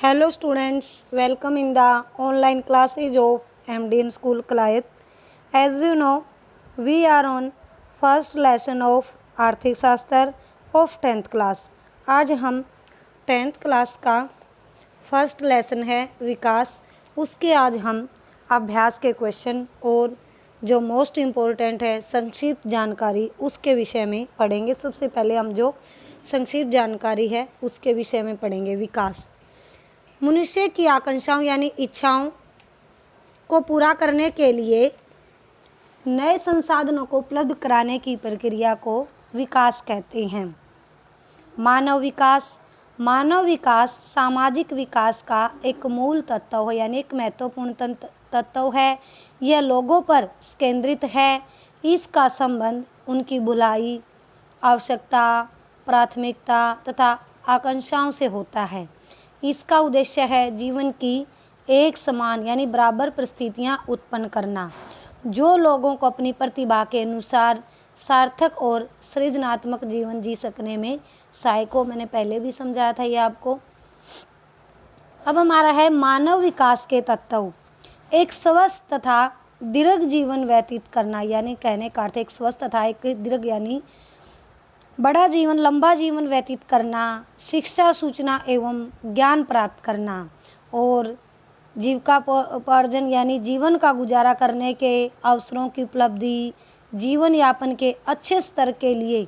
Hello students, welcome in the online classes of MDN School Kalayat. As you know, we are on first lesson of आर्थिक शास्त्र of 10th class. आज हम 10th class का first lesson है विकास, उसके आज हम अभ्यास के क्वेश्चन और जो मोस्ट इम्पोर्टेंट है संक्षिप्त जानकारी उसके विषय में पढ़ेंगे। सबसे पहले हम जो संक्षिप्त जानकारी है उसके विषय में पढ़ेंगे। विकास मनुष्य की आकांक्षाओं यानी इच्छाओं को पूरा करने के लिए नए संसाधनों को उपलब्ध कराने की प्रक्रिया को विकास कहते हैं। मानव विकास सामाजिक विकास का एक मूल तत्व है, यानी एक महत्वपूर्ण तत्व है। यह लोगों पर केंद्रित है। इसका संबंध उनकी भलाई, आवश्यकता, प्राथमिकता तथा आकांक्षाओं से होता है। इसका उद्देश्य है जीवन की एक समान यानी बराबर परिस्थितियां उत्पन्न करना, जो लोगों को अपनी प्रतिभा के अनुसार सार्थक और सृजनात्मक जीवन जी सकने में सहायक हो। मैंने पहले भी समझाया था ये आपको। अब हमारा है मानव विकास के तत्व। एक स्वस्थ तथा दीर्घ जीवन व्यतीत करना, यानी कहने का अर्थ एक स्वस्थ तथा एक दीर्घ यानी बड़ा जीवन, लंबा जीवन व्यतीत करना, शिक्षा, सूचना एवं ज्ञान प्राप्त करना और जीविकापार्जन यानी जीवन का गुजारा करने के अवसरों की उपलब्धि, जीवन यापन के अच्छे स्तर के लिए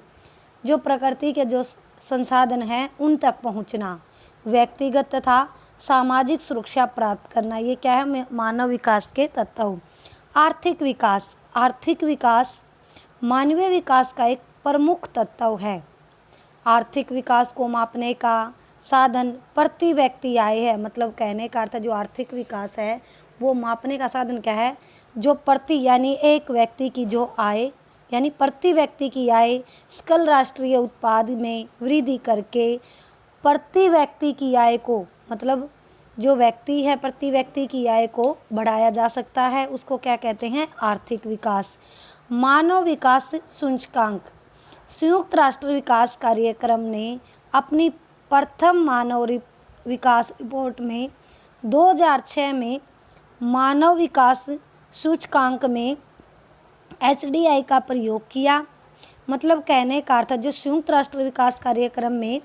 जो प्रकृति के जो संसाधन हैं उन तक पहुंचना, व्यक्तिगत तथा सामाजिक सुरक्षा प्राप्त करना, ये क्या है मानव विकास के तत्व। आर्थिक विकास मानवीय विकास का एक प्रमुख तत्व है। आर्थिक विकास को मापने का साधन प्रति व्यक्ति आय है। मतलब कहने का अर्थ जो आर्थिक विकास है वो मापने का साधन क्या है, जो प्रति यानी एक व्यक्ति की जो आय यानी प्रति व्यक्ति की आय सकल राष्ट्रीय उत्पाद में वृद्धि करके प्रति व्यक्ति की आय को, मतलब जो व्यक्ति है प्रति व्यक्ति की आय को बढ़ाया जा सकता है, उसको क्या कहते हैं, आर्थिक विकास। मानव विकास सूचकांक। संयुक्त राष्ट्र विकास कार्यक्रम ने अपनी प्रथम मानव विकास रिपोर्ट में 2006 में मानव विकास सूचकांक में HDI का प्रयोग किया। मतलब कहने का अर्थ जो संयुक्त राष्ट्र विकास कार्यक्रम में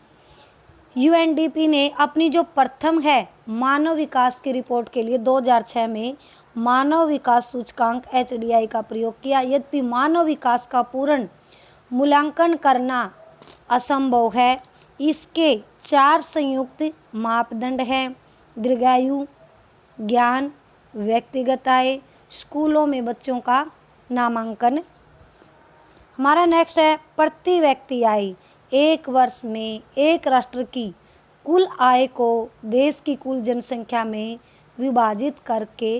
UNDP ने अपनी जो प्रथम है मानव विकास की रिपोर्ट के लिए 2006 में मानव विकास सूचकांक HDI का प्रयोग किया। यद्यपि मानव विकास का पूर्ण मूल्यांकन करना असंभव है। इसके 4 संयुक्त मापदंड हैं: दीर्घायु, ज्ञान, व्यक्तिगत आय, स्कूलों में बच्चों का नामांकन। हमारा नेक्स्ट है प्रति व्यक्ति आय। एक वर्ष में एक राष्ट्र की कुल आय को देश की कुल जनसंख्या में विभाजित करके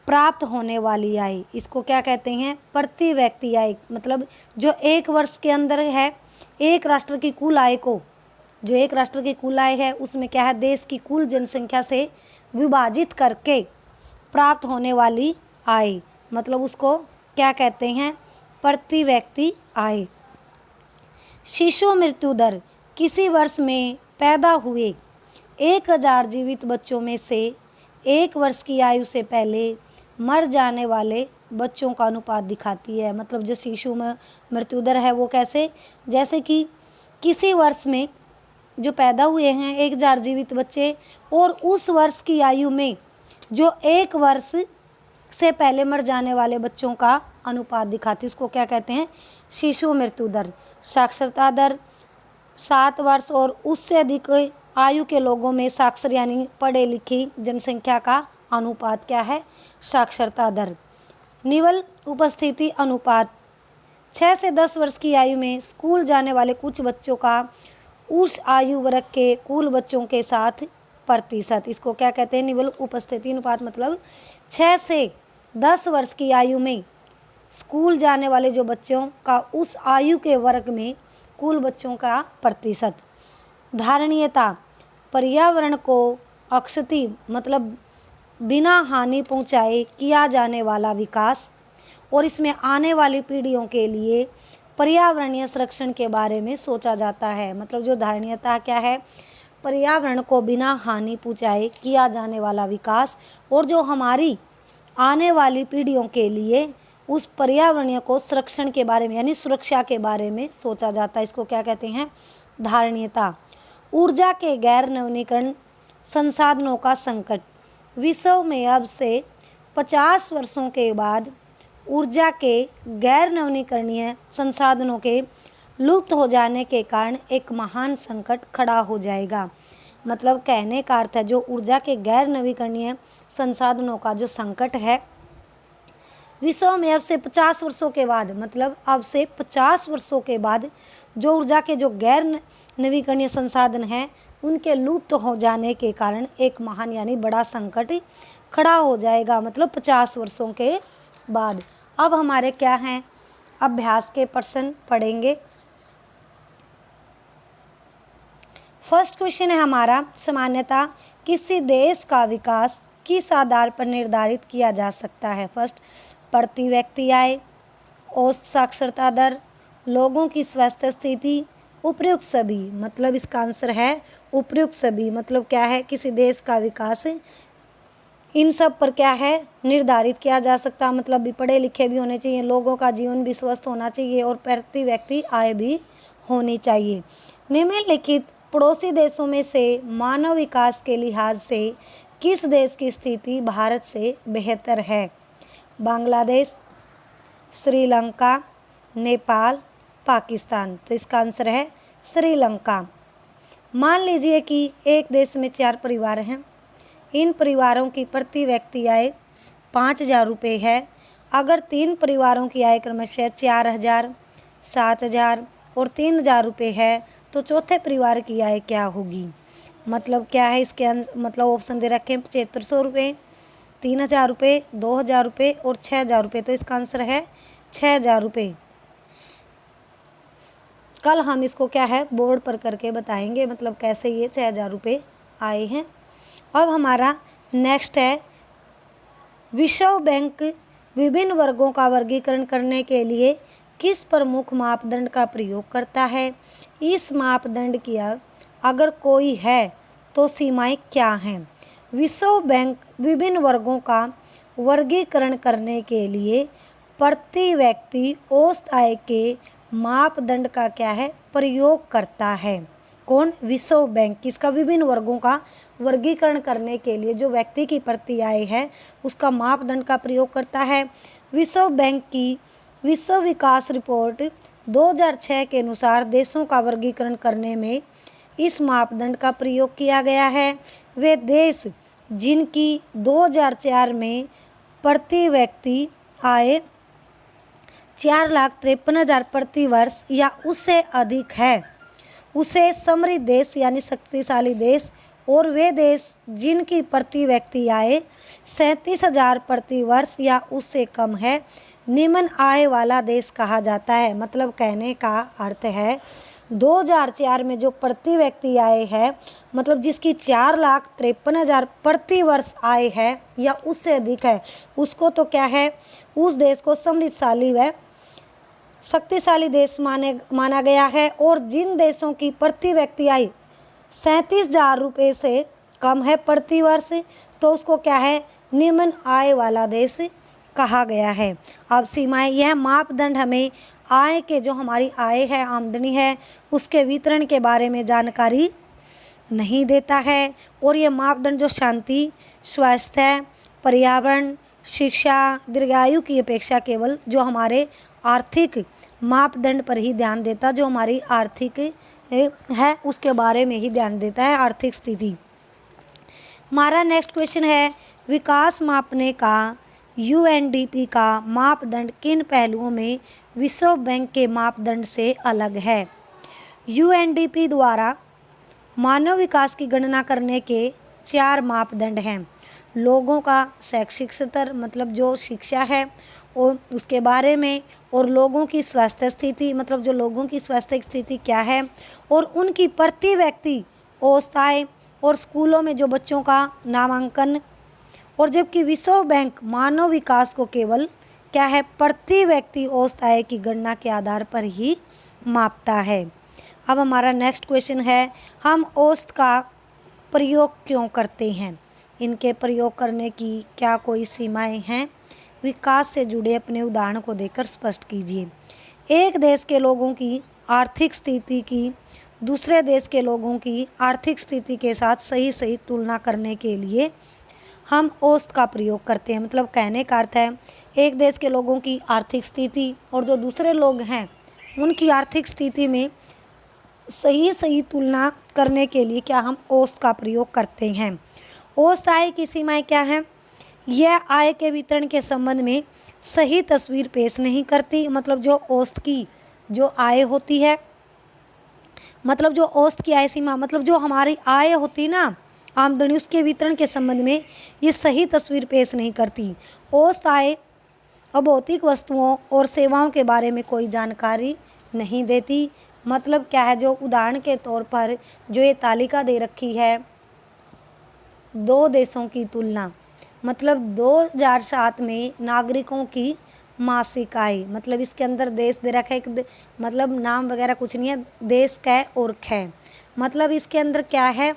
प्राप्त होने वाली आय, इसको क्या कहते हैं, प्रति व्यक्ति आय। मतलब जो एक वर्ष के अंदर है एक राष्ट्र की कुल आय को, जो एक राष्ट्र की कुल आय है उसमें क्या है, देश की कुल जनसंख्या से विभाजित करके प्राप्त होने वाली आय, मतलब उसको क्या कहते हैं, प्रति व्यक्ति आय। शिशु मृत्यु दर। किसी वर्ष में पैदा हुए 1000 जीवित बच्चों में से एक वर्ष की आयु से पहले मर जाने वाले बच्चों का अनुपात दिखाती है। मतलब जो शिशु में मृत्यु दर है वो कैसे, जैसे कि किसी वर्ष में जो पैदा हुए हैं 1000 जीवित बच्चे और उस वर्ष की आयु में जो एक वर्ष से पहले मर जाने वाले बच्चों का अनुपात दिखाती है, उसको क्या कहते हैं, शिशु मृत्यु दर। साक्षरता दर। 7 वर्ष और उससे अधिक आयु के लोगों में साक्षर यानी पढ़े लिखी जनसंख्या का अनुपात क्या है, साक्षरता दर। निवल उपस्थिति अनुपात। 6 से 10 वर्ष की आयु में स्कूल जाने वाले कुछ बच्चों का उस आयु वर्ग के कुल बच्चों के साथ प्रतिशत, इसको क्या कहते हैं, निवल उपस्थिति अनुपात। मतलब 6 से 10 वर्ष की आयु में स्कूल जाने वाले जो बच्चों का उस आयु के वर्ग में कुल बच्चों का प्रतिशत। धारणीयता। पर्यावरण को अक्षति मतलब बिना हानि पहुंचाए किया जाने वाला विकास और इसमें आने वाली पीढ़ियों के लिए पर्यावरणीय संरक्षण के बारे में सोचा जाता है। मतलब जो धारणीयता क्या है, पर्यावरण को बिना हानि पहुँचाए किया जाने वाला विकास और जो हमारी आने वाली पीढ़ियों के लिए उस पर्यावरणीय को संरक्षण के बारे में यानी सुरक्षा के बारे में सोचा जाता है। इसको क्या कहते हैं? धारणीयता। ऊर्जा के गैर नवीनीकरण संसाधनों का संकट। विश्व में अब से 50 वर्षों के बाद ऊर्जा के गैर नवीनीकरणीय संसाधनों के लुप्त हो जाने के कारण एक महान संकट खड़ा हो जाएगा। मतलब कहने का अर्थ है जो ऊर्जा के गैर नवीकरणीय संसाधनों का जो संकट है विश्व में अब से 50 वर्षों के बाद, मतलब अब से 50 वर्षों के बाद जो ऊर्जा के जो गैर नवीकरणीय संसाधन हैं उनके लुप्त हो जाने के कारण एक महान यानी बड़ा संकट खड़ा हो जाएगा, मतलब 50 वर्षों के बाद। अब हमारे क्या हैं? अभ्यास के प्रश्न पढ़ेंगे। फर्स्ट क्वेश्चन है हमारा, सामान्यतः किसी देश का विकास किस आधार पर निर्धारित किया जा सकता है? फर्स्ट, प्रति व्यक्ति आय, औसत साक्षरता दर, लोगों की स्वास्थ्य स्थिति, उपयुक्त सभी। मतलब इसका आंसर है उपयुक्त सभी। मतलब क्या है? किसी देश का विकास इन सब पर क्या है? निर्धारित किया जा सकता। मतलब भी पढ़े लिखे भी होने चाहिए, लोगों का जीवन भी स्वस्थ होना चाहिए और प्रति व्यक्ति आय भी होनी चाहिए। निम्नलिखित पड़ोसी देशों में से मानव विकास के लिहाज से किस देश की स्थिति भारत से बेहतर है? बांग्लादेश, श्रीलंका, नेपाल, पाकिस्तान। तो इसका आंसर है श्रीलंका। मान लीजिए कि एक देश में 4 परिवार हैं। इन परिवारों की प्रति व्यक्ति आय 5,000 रुपये है। अगर 3 परिवारों की आय क्रमशः 4,000, 7,000 और 3,000 रुपये है तो चौथे परिवार की आय क्या होगी? मतलब क्या है इसके मतलब ऑप्शन दे रखे हैं 7,500 रुपये, 3,000 रुपये, 2,000 रुपये और 6,000 रुपये। तो इसका आंसर है 6,000 रुपये। कल हम इसको क्या है बोर्ड पर करके बताएंगे, मतलब कैसे ये 6,000 रुपये आए हैं। अब हमारा नेक्स्ट है, विश्व बैंक विभिन्न वर्गों का वर्गीकरण करने के लिए किस प्रमुख मापदंड का प्रयोग करता है? इस मापदंड की अगर कोई है तो सीमाएं क्या हैं? विश्व बैंक विभिन्न वर्गों का वर्गीकरण करने के लिए प्रति व्यक्ति औसत आय के मापदंड का क्या है प्रयोग करता है। कौन? विश्व बैंक। इसका विभिन्न वर्गों का वर्गीकरण करने के लिए जो व्यक्ति की प्रति आय है उसका मापदंड का प्रयोग करता है। विश्व बैंक की विश्व विकास रिपोर्ट 2006 के अनुसार देशों का वर्गीकरण करने में इस मापदंड का प्रयोग किया गया है। वे देश जिनकी 2004 में प्रति व्यक्ति आय 4,53,000 प्रति वर्ष या उससे अधिक है उसे समृद्ध देश यानी शक्तिशाली देश, और वे देश जिनकी प्रति व्यक्ति आय 37,000 प्रति वर्ष या उससे कम है निम्न आय वाला देश कहा जाता है। मतलब कहने का अर्थ है 2004 में जो प्रति व्यक्ति आय है, मतलब जिसकी 4,53,000 प्रति वर्ष आय है या उससे अधिक है, उसको तो क्या है उस देश को समृद्धशाली व शक्तिशाली देश माना गया है। और जिन देशों की प्रति व्यक्ति आय 37,000 रुपये से कम है प्रति वर्ष तो उसको क्या है निम्न आय वाला देश कहा गया है। अब सीमाएं, यह मापदंड हमें आय के जो हमारी आय है आमदनी है उसके वितरण के बारे में जानकारी नहीं देता है, और ये मापदंड जो शांति, स्वास्थ्य, पर्यावरण, शिक्षा, दीर्घायु की अपेक्षा केवल जो हमारे आर्थिक मापदंड पर ही ध्यान देता, जो हमारी आर्थिक है उसके बारे में ही ध्यान देता है, आर्थिक स्थिति। हमारा नेक्स्ट क्वेश्चन है, विकास मापने का यूएनडीपी का मापदंड किन पहलुओं में विश्व बैंक के मापदंड से अलग है? यूएनडीपी द्वारा मानव विकास की गणना करने के 4 मापदंड हैं। लोगों का शैक्षिक स्तर, मतलब जो शिक्षा है और उसके बारे में, और लोगों की स्वास्थ्य स्थिति, मतलब जो लोगों की स्वास्थ्य स्थिति क्या है, और उनकी प्रति व्यक्ति औसत आय, और स्कूलों में जो बच्चों का नामांकन। और जबकि विश्व बैंक मानव विकास को केवल क्या है प्रति व्यक्ति औसत आय की गणना के आधार पर ही मापता है। अब हमारा नेक्स्ट क्वेश्चन है, हम औसत का प्रयोग क्यों करते हैं? इनके प्रयोग करने की क्या कोई सीमाएं हैं? विकास से जुड़े अपने उदाहरण को देकर स्पष्ट कीजिए। एक देश के लोगों की आर्थिक स्थिति की दूसरे देश के लोगों की आर्थिक स्थिति के साथ सही सही तुलना करने के लिए हम औसत का प्रयोग करते हैं। मतलब कहने का अर्थ है, एक देश के लोगों की आर्थिक स्थिति और जो दूसरे लोग हैं उनकी आर्थिक स्थिति में सही सही तुलना करने के लिए क्या हम औसत का प्रयोग करते हैं। औसत आय की सीमाएं क्या हैं? यह आय के वितरण के संबंध में सही तस्वीर पेश नहीं करती। मतलब जो औसत की जो आय होती है, मतलब जो औसत की आय सीमा, मतलब जो हमारी आय होती ना, आमदनी, उसके वितरण के संबंध में ये सही तस्वीर पेश नहीं करती। औसत आय अभौतिक वस्तुओं और सेवाओं के बारे में कोई जानकारी नहीं देती। मतलब क्या है, जो उदाहरण के तौर पर जो ये तालिका दे रखी है, दो देशों की तुलना, मतलब 2007 में नागरिकों की मासिक आय, मतलब इसके अंदर देश दे रखा है, मतलब नाम वगैरह कुछ नहीं है, देश कै और खै। मतलब इसके अंदर क्या है,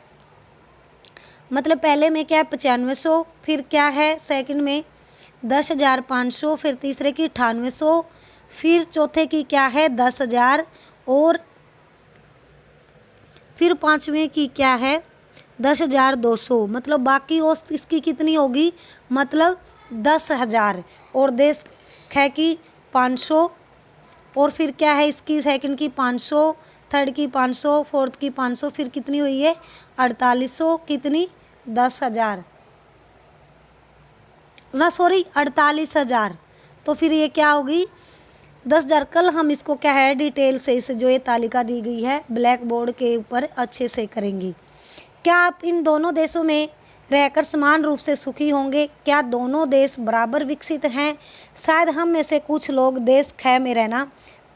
मतलब पहले में क्या है 9500, फिर क्या है सेकंड में 10,500, फिर तीसरे की 9800, फिर चौथे की क्या है 10,000, और फिर पाँचवें की क्या है 10,200। मतलब बाकी औसत इसकी कितनी होगी, मतलब 10,000, और देश ख की 500, और फिर क्या है इसकी सेकंड की 500, थर्ड की 500, फोर्थ की 500, फिर कितनी हुई है 4800, कितनी 10,000 ना, सॉरी 48,000। तो फिर ये क्या होगी 10,000। कल हम इसको क्या है डिटेल से इस जो ये तालिका दी गई है ब्लैक बोर्ड के ऊपर अच्छे से करेंगे। क्या आप इन दोनों देशों में रहकर समान रूप से सुखी होंगे? क्या दोनों देश बराबर विकसित हैं? शायद हम में से कुछ लोग देश ख में रहना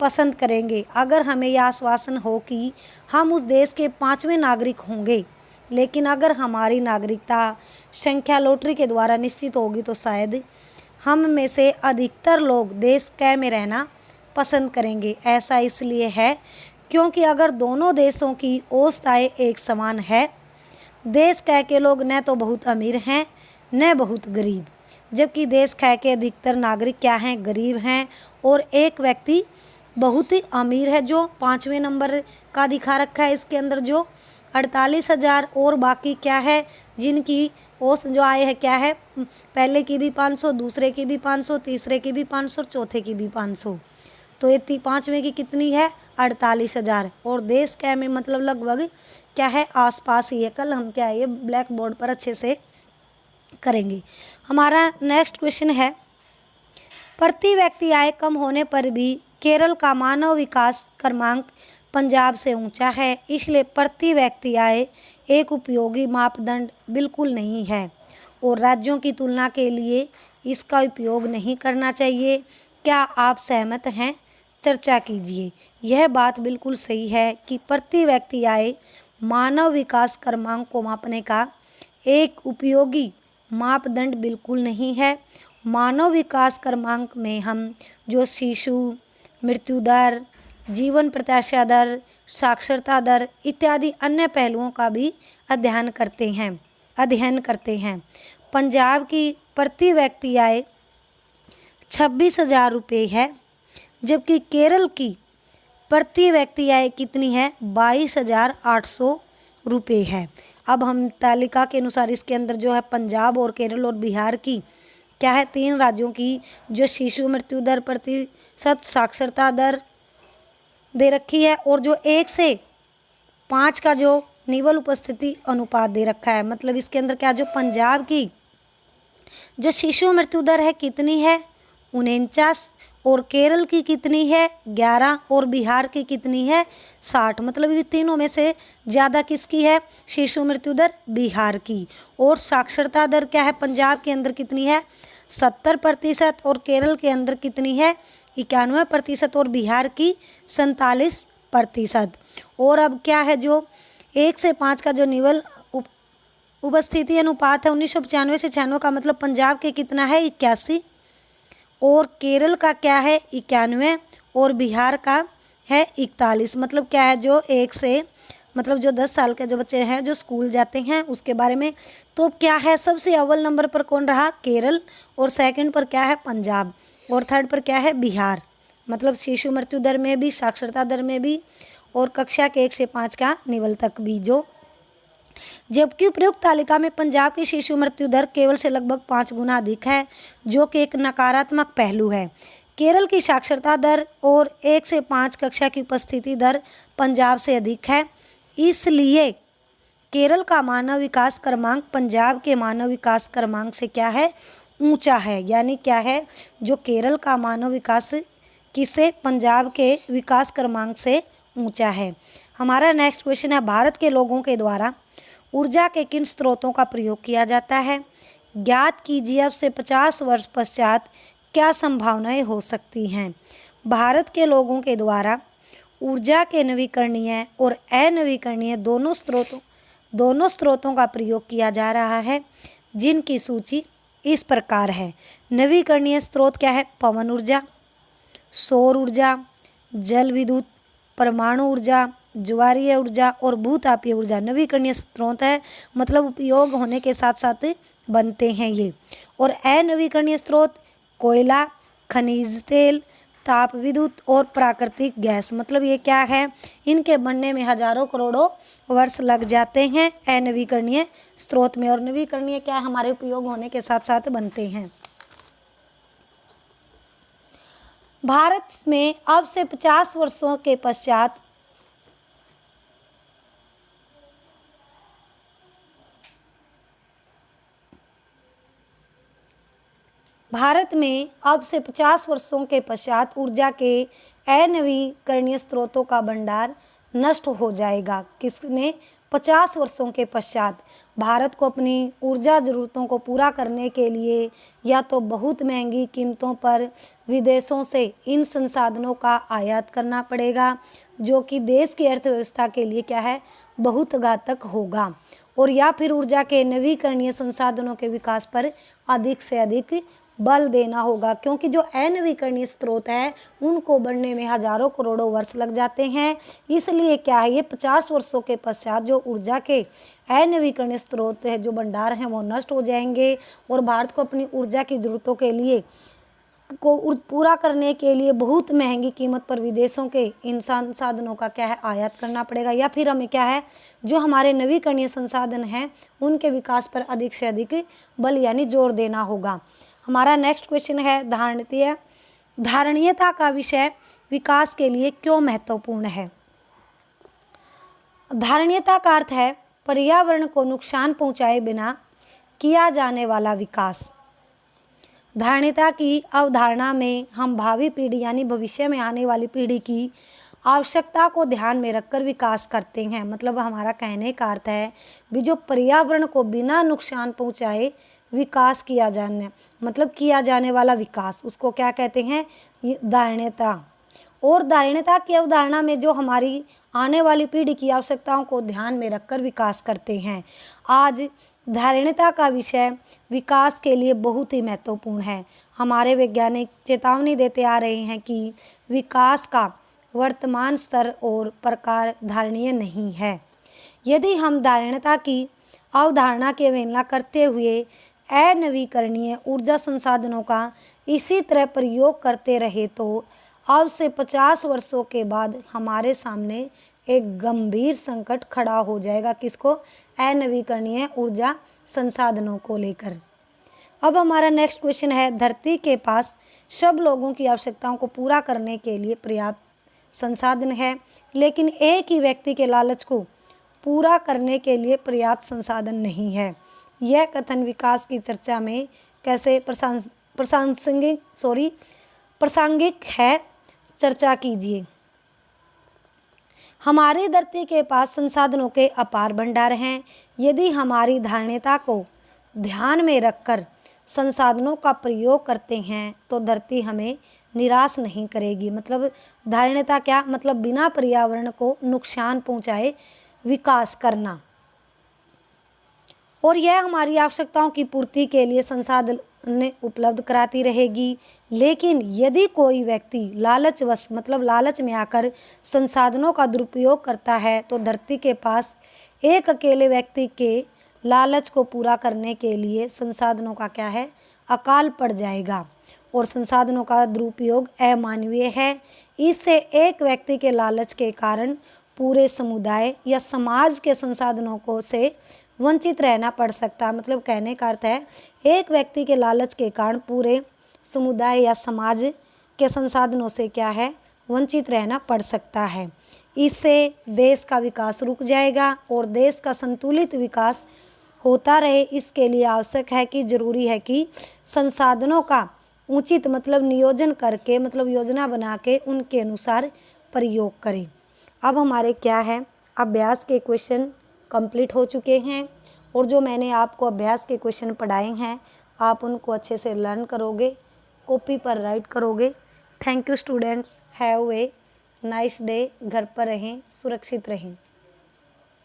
पसंद करेंगे अगर हमें यह आश्वासन हो कि हम उस देश के 5वें नागरिक होंगे। लेकिन अगर हमारी नागरिकता संख्या लॉटरी के द्वारा निश्चित होगी तो शायद हम में से अधिकतर लोग देश क में रहना पसंद करेंगे। ऐसा इसलिए है क्योंकि अगर दोनों देशों की औसत आय एक समान है, देश क के लोग न तो बहुत अमीर हैं न बहुत गरीब, जबकि देश ख के अधिकतर नागरिक क्या हैं, गरीब हैं, और एक व्यक्ति बहुत ही अमीर है जो 5वें नंबर का दिखा रखा है इसके अंदर जो 48,000, और बाकी क्या है जिनकी औसत जो आय है क्या है, पहले की भी 500, दूसरे की भी 500, तीसरे की भी 500, चौथे की भी 500। तो ये 5वें की कितनी है 48,000, और देश क्या में मतलब लगभग क्या है आसपास ही है। कल हम क्या है ये ब्लैक बोर्ड पर अच्छे से करेंगे। हमारा नेक्स्ट क्वेश्चन है, प्रति व्यक्ति आय कम होने पर भी केरल का मानव विकास क्रमांक पंजाब से ऊंचा है, इसलिए प्रति व्यक्ति आय एक उपयोगी मापदंड बिल्कुल नहीं है और राज्यों की तुलना के लिए इसका उपयोग नहीं करना चाहिए। क्या आप सहमत हैं? चर्चा कीजिए। यह बात बिल्कुल सही है कि प्रति व्यक्ति आय मानव विकास क्रमांक को मापने का एक उपयोगी मापदंड बिल्कुल नहीं है। मानव विकास क्रमांक में हम जो शिशु मृत्यु दर, जीवन प्रत्याशा दर, साक्षरता दर इत्यादि अन्य पहलुओं का भी अध्ययन करते हैं। पंजाब की प्रति व्यक्ति आय 26,000 रुपये है, जबकि केरल की प्रति व्यक्ति आय कितनी है 22,800 रुपये है। अब हम तालिका के अनुसार इसके अंदर जो है पंजाब और केरल और बिहार की क्या है 3 राज्यों की जो शिशु मृत्यु दर, प्रतिशत साक्षरता दर दे रखी है, और जो 1 से 5 का जो निवल उपस्थिति अनुपात दे रखा है। मतलब इसके अंदर क्या जो पंजाब की जो शिशु मृत्यु दर है कितनी है 49, और केरल की कितनी है 11, और बिहार की कितनी है 60। मतलब ये तीनों में से ज़्यादा किसकी है शिशु मृत्यु दर बिहार की। और साक्षरता दर क्या है पंजाब के अंदर कितनी है 70%, और केरल के अंदर कितनी है 91%, और बिहार की 47%। और अब क्या है जो 1 से 5 का जो निवल उपस्थिति अनुपात है 1995 से 96 का, मतलब पंजाब के कितना है 81, और केरल का क्या है 91, और बिहार का है 41। मतलब क्या है जो 1 से मतलब जो 10 साल के जो बच्चे हैं जो स्कूल जाते हैं उसके बारे में। तो क्या है, सबसे अव्वल नंबर पर कौन रहा? केरल। और सेकंड पर क्या है? पंजाब। और थर्ड पर क्या है? बिहार। मतलब शिशु मृत्यु दर में भी, साक्षरता दर में भी, और कक्षा के 1 से 5 का निवल तक भी। जबकि उपयुक्त तालिका में पंजाब की शिशु मृत्यु दर केवल से लगभग 5 गुना अधिक है, जो कि एक नकारात्मक पहलू है। केरल की साक्षरता दर और 1 से 5 कक्षा की उपस्थिति दर पंजाब से अधिक है, इसलिए केरल का मानव विकास क्रमांक पंजाब के मानव विकास क्रमांक से क्या है? ऊंचा है। यानी क्या है, जो केरल का मानव विकास किसे? पंजाब के विकास क्रमांक से ऊंचा है। हमारा नेक्स्ट क्वेश्चन है, भारत के लोगों के द्वारा ऊर्जा के किन स्रोतों का प्रयोग किया जाता है? ज्ञात कीजिए अब से 50 वर्ष पश्चात क्या संभावनाएं हो सकती हैं? भारत के लोगों के द्वारा ऊर्जा के नवीकरणीय और अनवीकरणीय दोनों स्रोतों का प्रयोग किया जा रहा है, जिनकी सूची इस प्रकार है। नवीकरणीय स्रोत क्या है? पवन ऊर्जा, सौर ऊर्जा, जल विद्युत, परमाणु ऊर्जा, ज्वारीय ऊर्जा और भूतापीय ऊर्जा नवीकरणीय स्रोत है, मतलब उपयोग होने के साथ साथ बनते हैं ये। और अनवीकरणीय स्रोत कोयला, खनिज तेल, ताप विद्युत और प्राकृतिक गैस, मतलब ये क्या है? इनके बनने में हजारों करोड़ों वर्ष लग जाते हैं अनवीकरणीय स्रोत में। और नवीकरणीय क्या है? हमारे उपयोग होने के साथ साथ बनते हैं। भारत में अब से 50 वर्षों के पश्चात ऊर्जा के अनवीकरणीय स्रोतों का भंडार नष्ट हो जाएगा। किसने? 50 वर्षों के पश्चात भारत को अपनी ऊर्जा ज़रूरतों को पूरा करने के लिए या तो बहुत महंगी कीमतों पर विदेशों से इन संसाधनों का आयात करना पड़ेगा, जो कि देश की अर्थव्यवस्था के लिए क्या है? बहुत घातक होगा। और या फिर ऊर्जा के नवीकरणीय संसाधनों के विकास पर अधिक से अधिक बल देना होगा, क्योंकि जो अनवीकरणीय स्रोत है उनको बढ़ने में हजारों करोड़ों वर्ष लग जाते हैं। इसलिए क्या है, ये 50 वर्षों के पश्चात जो ऊर्जा के अनवीकरणीय स्रोत है, जो भंडार हैं, वो नष्ट हो जाएंगे और भारत को अपनी ऊर्जा की ज़रूरतों के लिए पूरा करने के लिए बहुत महंगी कीमत पर विदेशों के इन संसाधनों का क्या है? आयात करना पड़ेगा। या फिर हमें क्या है, जो हमारे नवीकरणीय संसाधन हैं उनके विकास पर अधिक से अधिक बल यानी जोर देना होगा। हमारा नेक्स्ट क्वेश्चन है, धारणीयता का विषय विकास के लिए क्यों महत्वपूर्ण है? धारणीयता का अर्थ है पर्यावरण को नुकसान पहुंचाए बिना किया जाने वाला विकास। धारणीयता की अवधारणा में हम भावी पीढ़ी यानी भविष्य में आने वाली पीढ़ी की आवश्यकता को ध्यान में रखकर विकास करते हैं। मतलब हमारा कहने का अर्थ है भी जो पर्यावरण को बिना नुकसान पहुंचाए विकास किया जाने वाला विकास, उसको क्या कहते हैं? धारणीयता। और धारणीयता की अवधारणा में जो हमारी आने वाली पीढ़ी की आवश्यकताओं को ध्यान में रखकर विकास करते हैं। आज धारणीयता का विषय विकास के लिए बहुत ही महत्वपूर्ण है। हमारे वैज्ञानिक चेतावनी देते आ रहे हैं कि विकास का वर्तमान स्तर और प्रकार धारणीय नहीं है। यदि हम धारणीयता की अवधारणा की अवहेलना करते हुए अनवीकरणीय ऊर्जा संसाधनों का इसी तरह प्रयोग करते रहे तो अब से 50 वर्षों के बाद हमारे सामने एक गंभीर संकट खड़ा हो जाएगा। किसको? अनवीकरणीय ऊर्जा संसाधनों को लेकर। अब हमारा नेक्स्ट क्वेश्चन है, धरती के पास सब लोगों की आवश्यकताओं को पूरा करने के लिए पर्याप्त संसाधन है, लेकिन एक ही व्यक्ति के लालच को पूरा करने के लिए पर्याप्त संसाधन नहीं है। यह कथन विकास की चर्चा में कैसे प्रासंगिक है? चर्चा कीजिए। हमारी धरती के पास संसाधनों के अपार भंडार हैं। यदि हमारी धारणीयता को ध्यान में रखकर संसाधनों का प्रयोग करते हैं तो धरती हमें निराश नहीं करेगी। मतलब धारणीयता क्या? मतलब बिना पर्यावरण को नुकसान पहुंचाए विकास करना। और यह हमारी आवश्यकताओं की पूर्ति के लिए उन्हें उपलब्ध कराती रहेगी। लेकिन यदि कोई व्यक्ति लालचवश मतलब लालच में आकर संसाधनों का दुरुपयोग करता है तो धरती के पास एक अकेले व्यक्ति के लालच को पूरा करने के लिए संसाधनों का क्या है, अकाल पड़ जाएगा। और संसाधनों का दुरुपयोग अमानवीय है। इससे एक व्यक्ति के लालच के कारण पूरे समुदाय या समाज के संसाधनों को से वंचित रहना पड़ सकता है। मतलब कहने का अर्थ है एक व्यक्ति के लालच के कारण पूरे समुदाय या समाज के संसाधनों से क्या है, वंचित रहना पड़ सकता है। इससे देश का विकास रुक जाएगा और देश का संतुलित विकास होता रहे। इसके लिए आवश्यक है कि जरूरी है कि संसाधनों का उचित मतलब नियोजन करके मतलब योजना बना के उनके अनुसार प्रयोग करें। अब हमारे क्या है, अभ्यास के क्वेश्चन कंप्लीट हो चुके हैं और जो मैंने आपको अभ्यास के क्वेश्चन पढ़ाए हैं आप उनको अच्छे से लर्न करोगे, कॉपी पर राइट करोगे। Thank you students, have a nice day. घर पर रहें, सुरक्षित रहें।